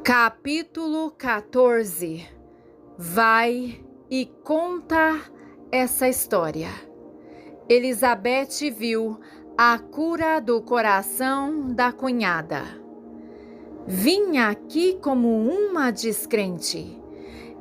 Capítulo 14. Vai e conta essa história. Elizabeth viu a cura do coração da cunhada. Vinha aqui como uma descrente.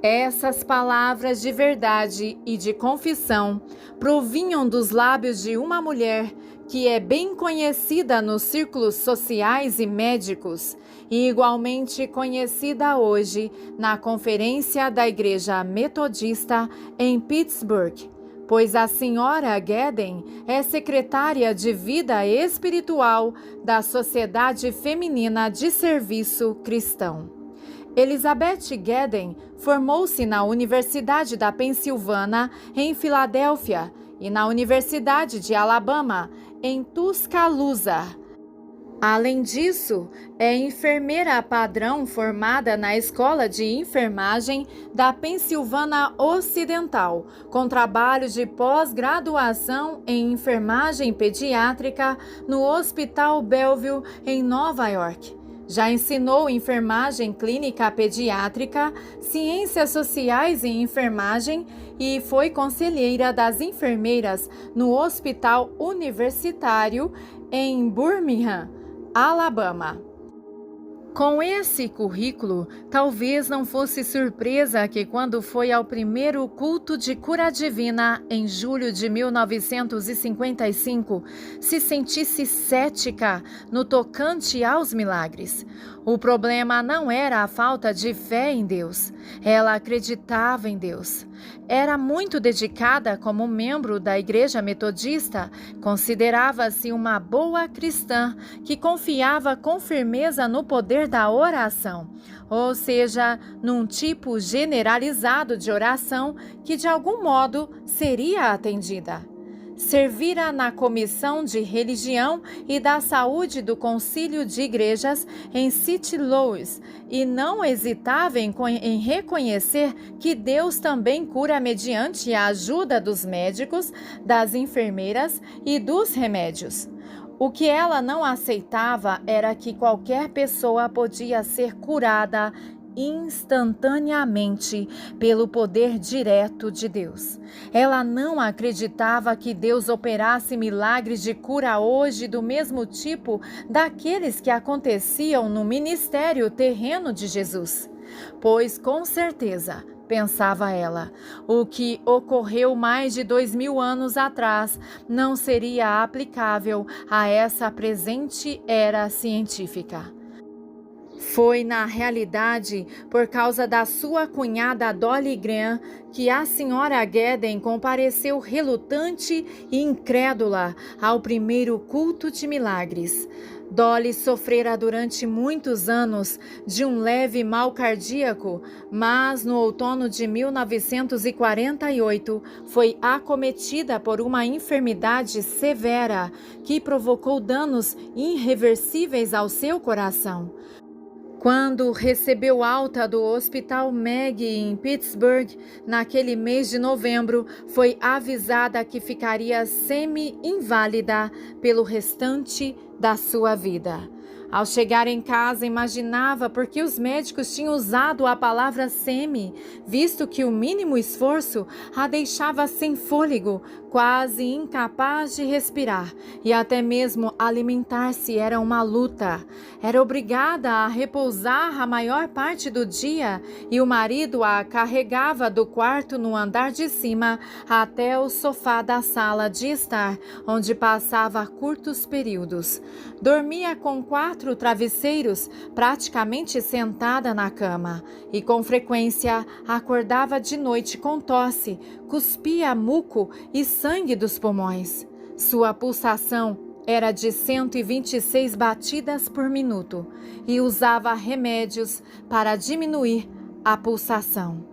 Essas palavras de verdade e de confissão provinham dos lábios de uma mulher que é bem conhecida nos círculos sociais e médicos e igualmente conhecida hoje na Conferência da Igreja Metodista em Pittsburgh, pois a senhora Gedden é secretária de vida espiritual da Sociedade Feminina de Serviço Cristão. Elizabeth Gedden formou-se na Universidade da Pensilvânia, em Filadélfia, e na Universidade de Alabama, em Tuscaloosa. Além disso, é enfermeira padrão formada na Escola de Enfermagem da Pensilvânia Ocidental, com trabalho de pós-graduação em enfermagem pediátrica no Hospital Bellevue, em Nova York. Já ensinou enfermagem clínica pediátrica, ciências sociais e enfermagem e foi conselheira das enfermeiras no Hospital Universitário em Birmingham, Alabama. Com esse currículo, talvez não fosse surpresa que quando foi ao primeiro culto de cura divina em julho de 1955, se sentisse cética no tocante aos milagres. O problema não era a falta de fé em Deus. Ela acreditava em Deus. Era muito dedicada como membro da Igreja Metodista, considerava-se uma boa cristã que confiava com firmeza no poder da oração, ou seja, num tipo generalizado de oração que de algum modo seria atendida. Servira na Comissão de Religião e da Saúde do Concílio de Igrejas em St. Louis e não hesitava em reconhecer que Deus também cura mediante a ajuda dos médicos, das enfermeiras e dos remédios. O que ela não aceitava era que qualquer pessoa podia ser curada instantaneamente pelo poder direto de Deus. Ela não acreditava que Deus operasse milagres de cura hoje do mesmo tipo daqueles que aconteciam no ministério terreno de Jesus. Pois com certeza, pensava ela, o que ocorreu mais de 2000 anos atrás não seria aplicável a essa presente era científica. Foi, na realidade, por causa da sua cunhada Dolly Graham que a senhora Gedden compareceu relutante e incrédula ao primeiro culto de milagres. Dolly sofrera durante muitos anos de um leve mal cardíaco, mas no outono de 1948 foi acometida por uma enfermidade severa que provocou danos irreversíveis ao seu coração. Quando recebeu alta do Hospital Maggie em Pittsburgh, naquele mês de novembro, foi avisada que ficaria semi-inválida pelo restante da sua vida. Ao chegar em casa, imaginava por que os médicos tinham usado a palavra semi, visto que o mínimo esforço a deixava sem fôlego, quase incapaz de respirar, e até mesmo alimentar-se era uma luta. Era obrigada a repousar a maior parte do dia e o marido a carregava do quarto no andar de cima até o sofá da sala de estar, onde passava curtos períodos. Dormia com 4 travesseiros, praticamente sentada na cama, e com frequência acordava de noite com tosse, cuspia muco e sangue dos pulmões. Sua pulsação era de 126 batidas por minuto e usava remédios para diminuir a pulsação.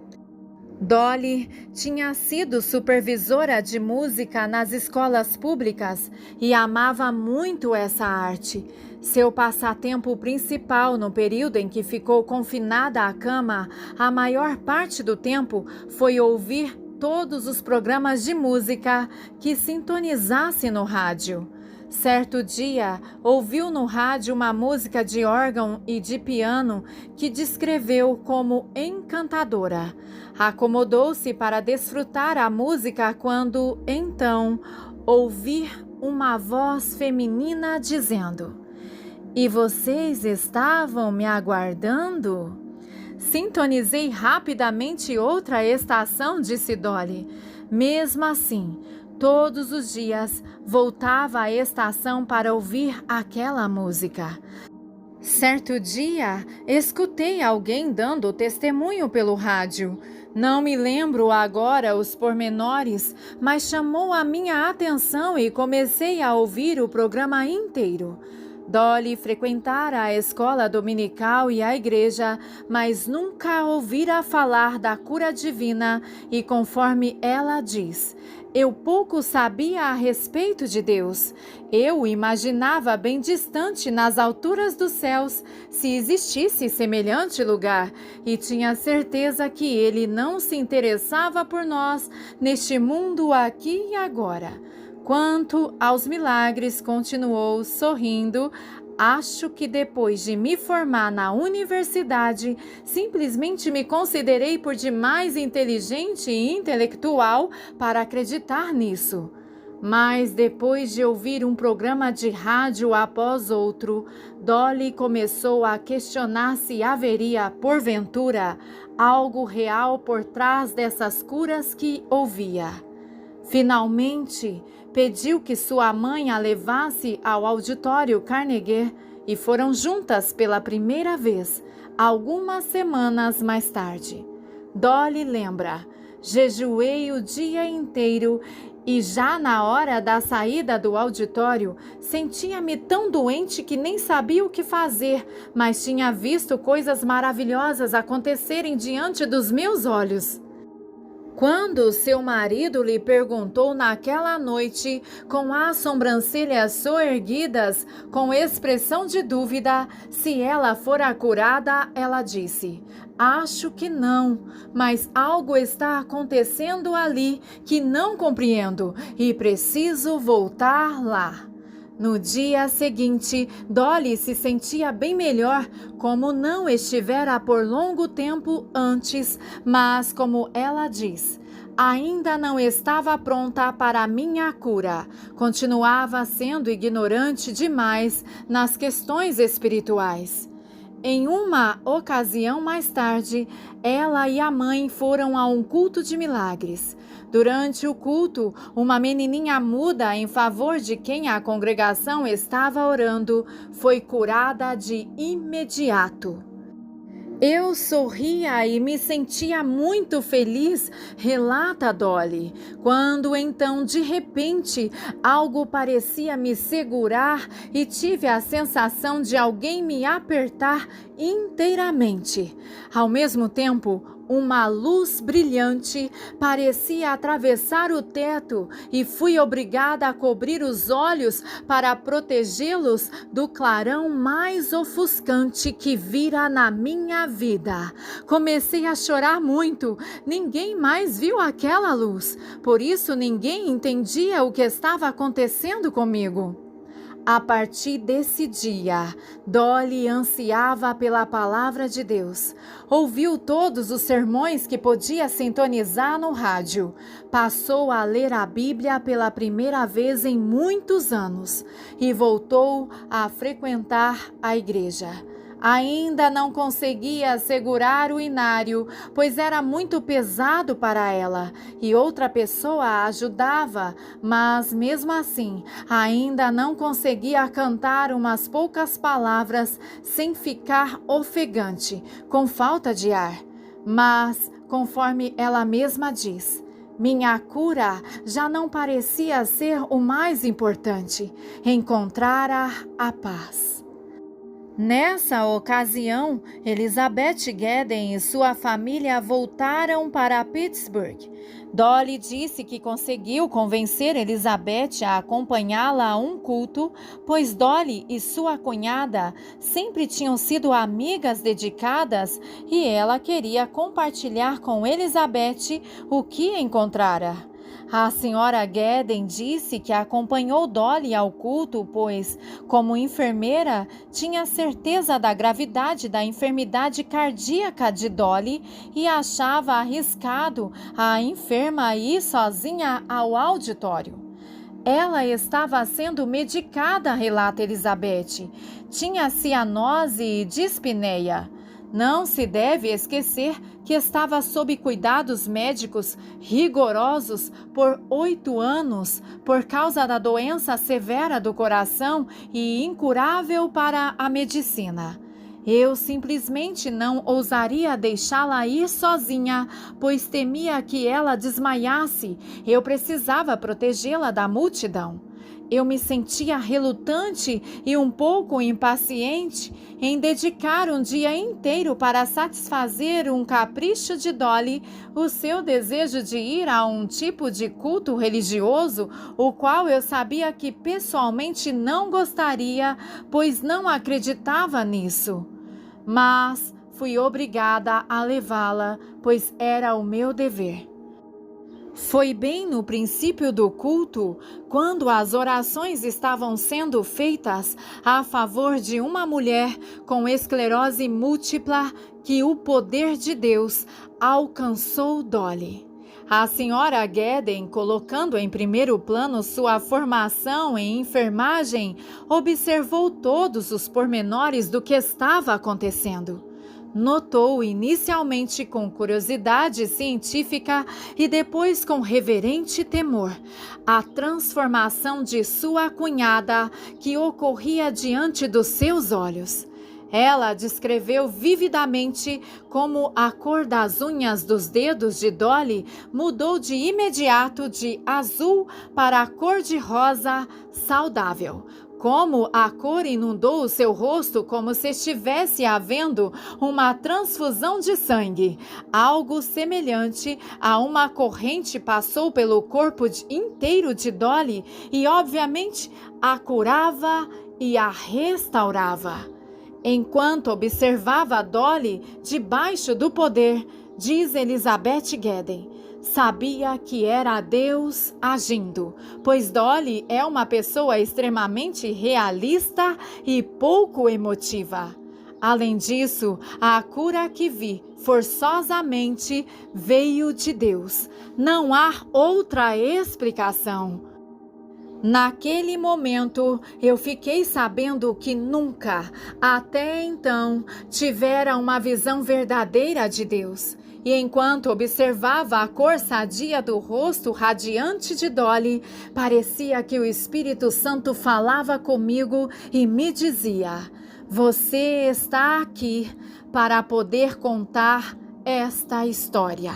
Dolly tinha sido supervisora de música nas escolas públicas e amava muito essa arte. Seu passatempo principal no período em que ficou confinada à cama, a maior parte do tempo, foi ouvir todos os programas de música que sintonizasse no rádio. Certo dia, ouviu no rádio uma música de órgão e de piano que descreveu como encantadora. Acomodou-se para desfrutar a música quando, então, ouvir uma voz feminina dizendo: "E vocês estavam me aguardando?" Sintonizei rapidamente outra estação, disse Dolly. Mesmo assim, todos os dias voltava à estação para ouvir aquela música. Certo dia, escutei alguém dando testemunho pelo rádio. Não me lembro agora os pormenores, mas chamou a minha atenção e comecei a ouvir o programa inteiro. Dolly frequentara a escola dominical e a igreja, mas nunca ouvira falar da cura divina e, conforme ela diz, eu pouco sabia a respeito de Deus. Eu o imaginava bem distante nas alturas dos céus, se existisse semelhante lugar, e tinha certeza que ele não se interessava por nós neste mundo aqui e agora. Quanto aos milagres, continuou sorrindo, acho que depois de me formar na universidade, simplesmente me considerei por demais inteligente e intelectual para acreditar nisso. Mas depois de ouvir um programa de rádio após outro, Dolly começou a questionar se haveria, porventura, algo real por trás dessas curas que ouvia. Finalmente, pediu que sua mãe a levasse ao auditório Carnegie e foram juntas pela primeira vez, algumas semanas mais tarde. Dolly lembra: jejuei o dia inteiro e já na hora da saída do auditório, sentia-me tão doente que nem sabia o que fazer, mas tinha visto coisas maravilhosas acontecerem diante dos meus olhos. Quando seu marido lhe perguntou naquela noite, com as sobrancelhas soerguidas, com expressão de dúvida, se ela fora curada, ela disse: "Acho que não, mas algo está acontecendo ali que não compreendo e preciso voltar lá." No dia seguinte, Dolly se sentia bem melhor, como não estivera por longo tempo antes, mas, como ela diz, ainda não estava pronta para a minha cura. Continuava sendo ignorante demais nas questões espirituais. Em uma ocasião mais tarde, ela e a mãe foram a um culto de milagres. Durante o culto, uma menininha muda em favor de quem a congregação estava orando foi curada de imediato. Eu sorria e me sentia muito feliz, relata Dolly, quando então, de repente, algo parecia me segurar e tive a sensação de alguém me apertar inteiramente. Ao mesmo tempo, uma luz brilhante parecia atravessar o teto e fui obrigada a cobrir os olhos para protegê-los do clarão mais ofuscante que vira na minha vida. Comecei a chorar muito. Ninguém mais viu aquela luz. Por isso ninguém entendia o que estava acontecendo comigo. A partir desse dia, Dolly ansiava pela palavra de Deus. Ouviu todos os sermões que podia sintonizar no rádio. Passou a ler a Bíblia pela primeira vez em muitos anos e voltou a frequentar a igreja. Ainda não conseguia segurar o inário, pois era muito pesado para ela, e outra pessoa a ajudava, mas mesmo assim, ainda não conseguia cantar umas poucas palavras sem ficar ofegante, com falta de ar. Mas, conforme ela mesma diz, minha cura já não parecia ser o mais importante, encontrara a paz. Nessa ocasião, Elizabeth Gedden e sua família voltaram para Pittsburgh. Dolly disse que conseguiu convencer Elizabeth a acompanhá-la a um culto, pois Dolly e sua cunhada sempre tinham sido amigas dedicadas e ela queria compartilhar com Elizabeth o que encontrara. A senhora Gedden disse que acompanhou Dolly ao culto, pois, como enfermeira, tinha certeza da gravidade da enfermidade cardíaca de Dolly e achava arriscado a enferma ir sozinha ao auditório. Ela estava sendo medicada, relata Elizabeth. Tinha cianose e dispneia. Não se deve esquecer que estava sob cuidados médicos rigorosos por 8 anos por causa da doença severa do coração e incurável para a medicina. Eu simplesmente não ousaria deixá-la ir sozinha, pois temia que ela desmaiasse. Eu precisava protegê-la da multidão. Eu me sentia relutante e um pouco impaciente em dedicar um dia inteiro para satisfazer um capricho de Dolly, o seu desejo de ir a um tipo de culto religioso, o qual eu sabia que pessoalmente não gostaria, pois não acreditava nisso. Mas fui obrigada a levá-la, pois era o meu dever. Foi bem no princípio do culto, quando as orações estavam sendo feitas a favor de uma mulher com esclerose múltipla, que o poder de Deus alcançou Dolly. A senhora Gedden, colocando em primeiro plano sua formação em enfermagem, observou todos os pormenores do que estava acontecendo. Notou inicialmente com curiosidade científica e depois com reverente temor a transformação de sua cunhada que ocorria diante dos seus olhos. Ela descreveu vividamente como a cor das unhas dos dedos de Dolly mudou de imediato de azul para a cor de rosa saudável. Como a cor inundou o seu rosto como se estivesse havendo uma transfusão de sangue. Algo semelhante a uma corrente passou pelo corpo inteiro de Dolly e, obviamente, a curava e a restaurava. Enquanto observava Dolly debaixo do poder, diz Elizabeth Gedden, sabia que era Deus agindo, pois Dolly é uma pessoa extremamente realista e pouco emotiva. Além disso, a cura que vi forçosamente veio de Deus. Não há outra explicação. Naquele momento, eu fiquei sabendo que nunca, até então, tivera uma visão verdadeira de Deus. E enquanto observava a cor sadia do rosto radiante de Dolly, parecia que o Espírito Santo falava comigo e me dizia: "Você está aqui para poder contar esta história."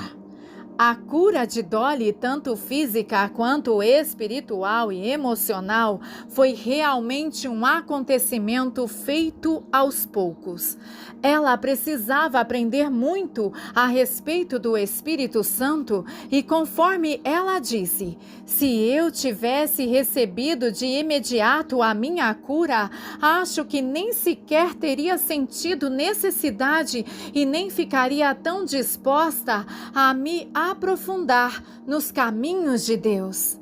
A cura de Dolly, tanto física quanto espiritual e emocional, foi realmente um acontecimento feito aos poucos. Ela precisava aprender muito a respeito do Espírito Santo e, conforme ela disse, se eu tivesse recebido de imediato a minha cura, acho que nem sequer teria sentido necessidade e nem ficaria tão disposta a me aprofundar nos caminhos de Deus.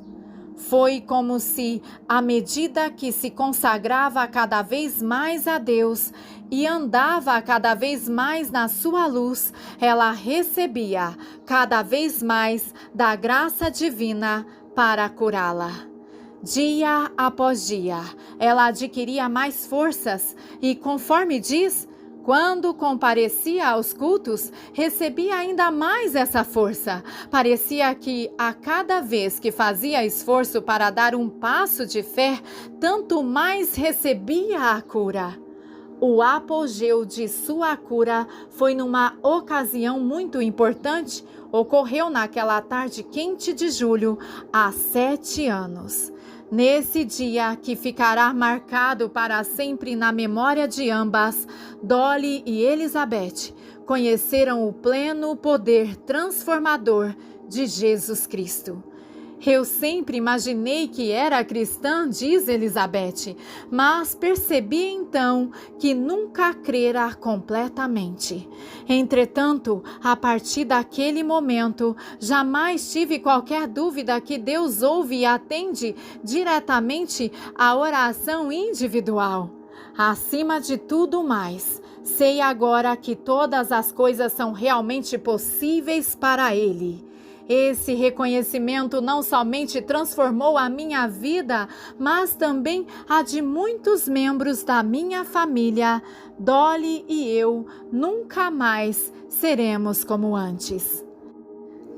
Foi como se, à medida que se consagrava cada vez mais a Deus e andava cada vez mais na sua luz, ela recebia cada vez mais da graça divina para curá-la. Dia após dia, ela adquiria mais forças e, conforme diz, quando comparecia aos cultos, recebia ainda mais essa força. Parecia que, a cada vez que fazia esforço para dar um passo de fé, tanto mais recebia a cura. O apogeu de sua cura foi numa ocasião muito importante. Ocorreu naquela tarde quente de julho, há 7 anos. Nesse dia, que ficará marcado para sempre na memória de ambas, Dolly e Elizabeth conheceram o pleno poder transformador de Jesus Cristo. Eu sempre imaginei que era cristã, diz Elizabeth, mas percebi então que nunca crera completamente. Entretanto, a partir daquele momento, jamais tive qualquer dúvida que Deus ouve e atende diretamente a oração individual. Acima de tudo mais, sei agora que todas as coisas são realmente possíveis para Ele. Esse reconhecimento não somente transformou a minha vida, mas também a de muitos membros da minha família. Dolly e eu nunca mais seremos como antes.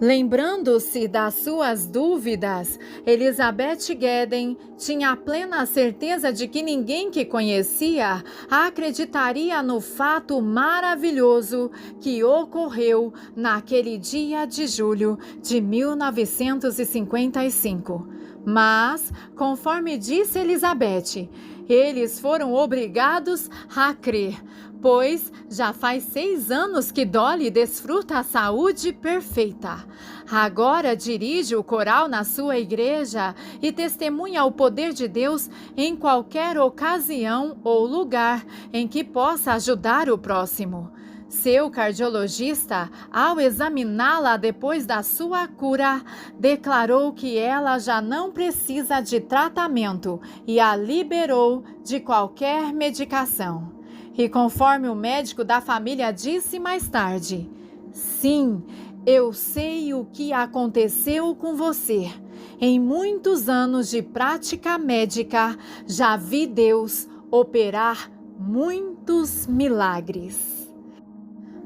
Lembrando-se das suas dúvidas, Elizabeth Guedin tinha plena certeza de que ninguém que conhecia acreditaria no fato maravilhoso que ocorreu naquele dia de julho de 1955. Mas, conforme disse Elizabeth, eles foram obrigados a crer, pois já faz 6 anos que Dolly desfruta a saúde perfeita. Agora dirige o coral na sua igreja e testemunha o poder de Deus em qualquer ocasião ou lugar em que possa ajudar o próximo. Seu cardiologista, ao examiná-la depois da sua cura, declarou que ela já não precisa de tratamento e a liberou de qualquer medicação. E conforme o médico da família disse mais tarde, sim, eu sei o que aconteceu com você. Em muitos anos de prática médica, já vi Deus operar muitos milagres.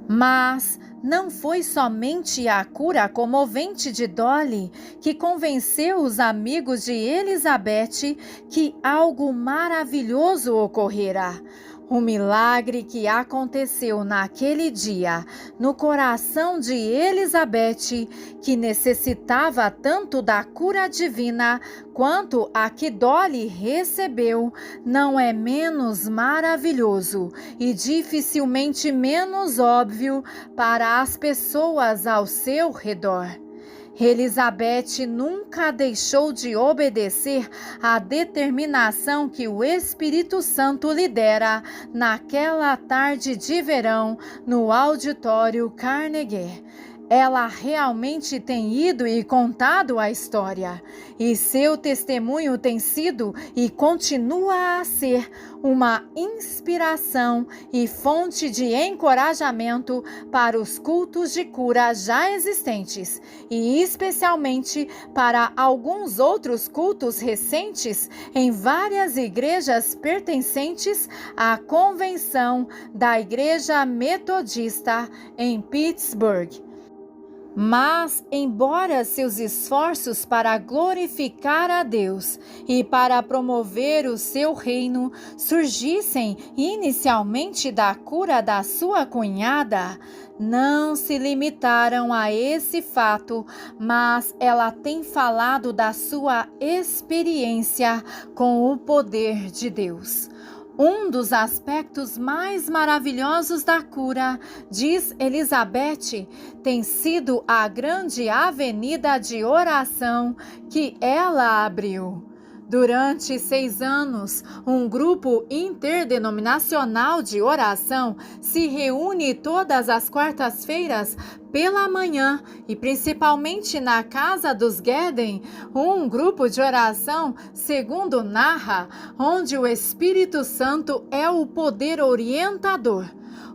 Mas não foi somente a cura comovente de Dolly que convenceu os amigos de Elizabeth que algo maravilhoso ocorrera. O milagre que aconteceu naquele dia no coração de Elizabeth, que necessitava tanto da cura divina quanto a que Dolly recebeu, não é menos maravilhoso e dificilmente menos óbvio para as pessoas ao seu redor. Elizabeth nunca deixou de obedecer à determinação que o Espírito Santo lhe dera naquela tarde de verão no auditório Carnegie. Ela realmente tem ido e contado a história, e seu testemunho tem sido e continua a ser uma inspiração e fonte de encorajamento para os cultos de cura já existentes, e especialmente para alguns outros cultos recentes em várias igrejas pertencentes à Convenção da Igreja Metodista em Pittsburgh. Mas, embora seus esforços para glorificar a Deus e para promover o seu reino surgissem inicialmente da cura da sua cunhada, não se limitaram a esse fato, mas ela tem falado da sua experiência com o poder de Deus. Um dos aspectos mais maravilhosos da cura, diz Elizabeth, tem sido a grande avenida de oração que ela abriu. Durante 6 anos, um grupo interdenominacional de oração se reúne todas as quartas-feiras pela manhã e principalmente na casa dos Guedin, um grupo de oração, segundo narra, onde o Espírito Santo é o poder orientador.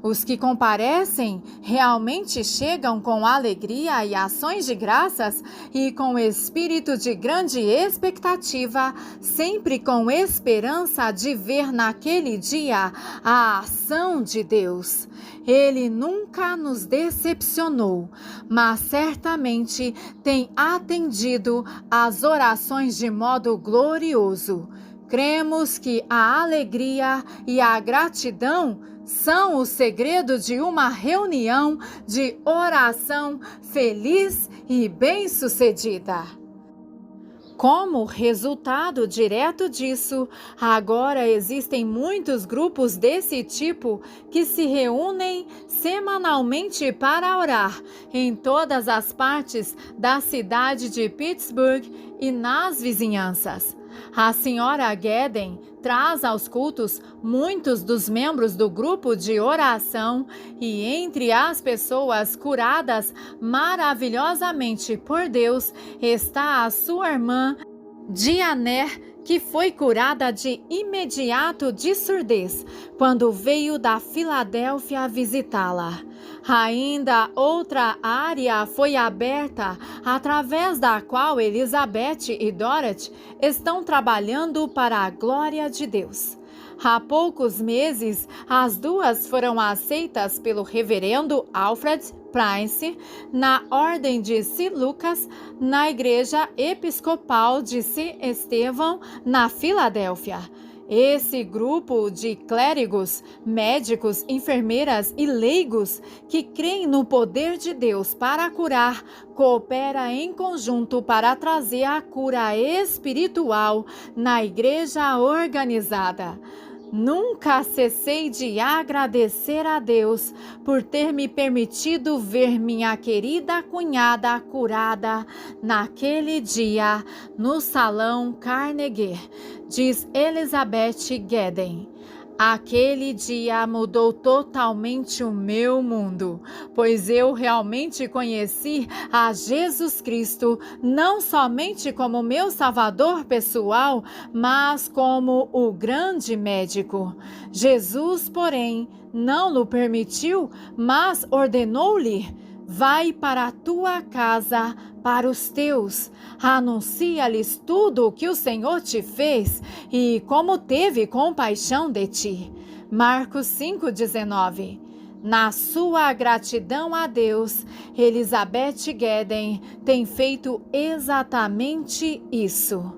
Os que comparecem realmente chegam com alegria e ações de graças e com espírito de grande expectativa, sempre com esperança de ver naquele dia a ação de Deus. Ele nunca nos decepcionou, mas certamente tem atendido às orações de modo glorioso. Cremos que a alegria e a gratidão são o segredo de uma reunião de oração feliz e bem-sucedida. Como resultado direto disso, agora existem muitos grupos desse tipo que se reúnem semanalmente para orar em todas as partes da cidade de Pittsburgh e nas vizinhanças. A senhora Gedden traz aos cultos muitos dos membros do grupo de oração e entre as pessoas curadas maravilhosamente por Deus está a sua irmã Diané, que foi curada de imediato de surdez quando veio da Filadélfia visitá-la. Ainda outra área foi aberta através da qual Elizabeth e Dorothy estão trabalhando para a glória de Deus. Há poucos meses, as duas foram aceitas pelo reverendo Alfred Price na Ordem de St. Lucas, na Igreja Episcopal de St. Estevão, na Filadélfia. Esse grupo de clérigos, médicos, enfermeiras e leigos que creem no poder de Deus para curar, coopera em conjunto para trazer a cura espiritual na igreja organizada. Nunca cessei de agradecer a Deus por ter me permitido ver minha querida cunhada curada naquele dia no Salão Carnegie, diz Elizabeth Gedden. Aquele dia mudou totalmente o meu mundo, pois eu realmente conheci a Jesus Cristo não somente como meu Salvador pessoal, mas como o grande médico. Jesus, porém, não o permitiu, mas ordenou-lhe: vai para a tua casa, para os teus, anuncia-lhes tudo o que o Senhor te fez e como teve compaixão de ti. Marcos 5,19. Na sua gratidão a Deus, Elizabeth Gedden tem feito exatamente isso.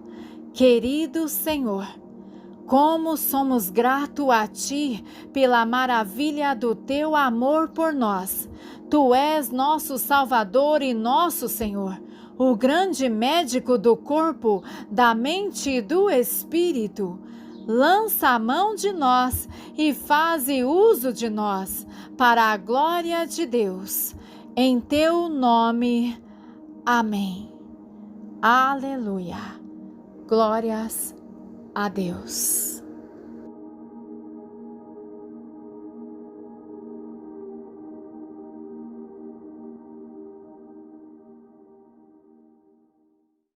Querido Senhor, como somos gratos a Ti pela maravilha do Teu amor por nós. Tu és nosso Salvador e nosso Senhor, o grande médico do corpo, da mente e do espírito. Lança a mão de nós e faze uso de nós, para a glória de Deus. Em Teu nome, amém. Aleluia. Glórias a Deus.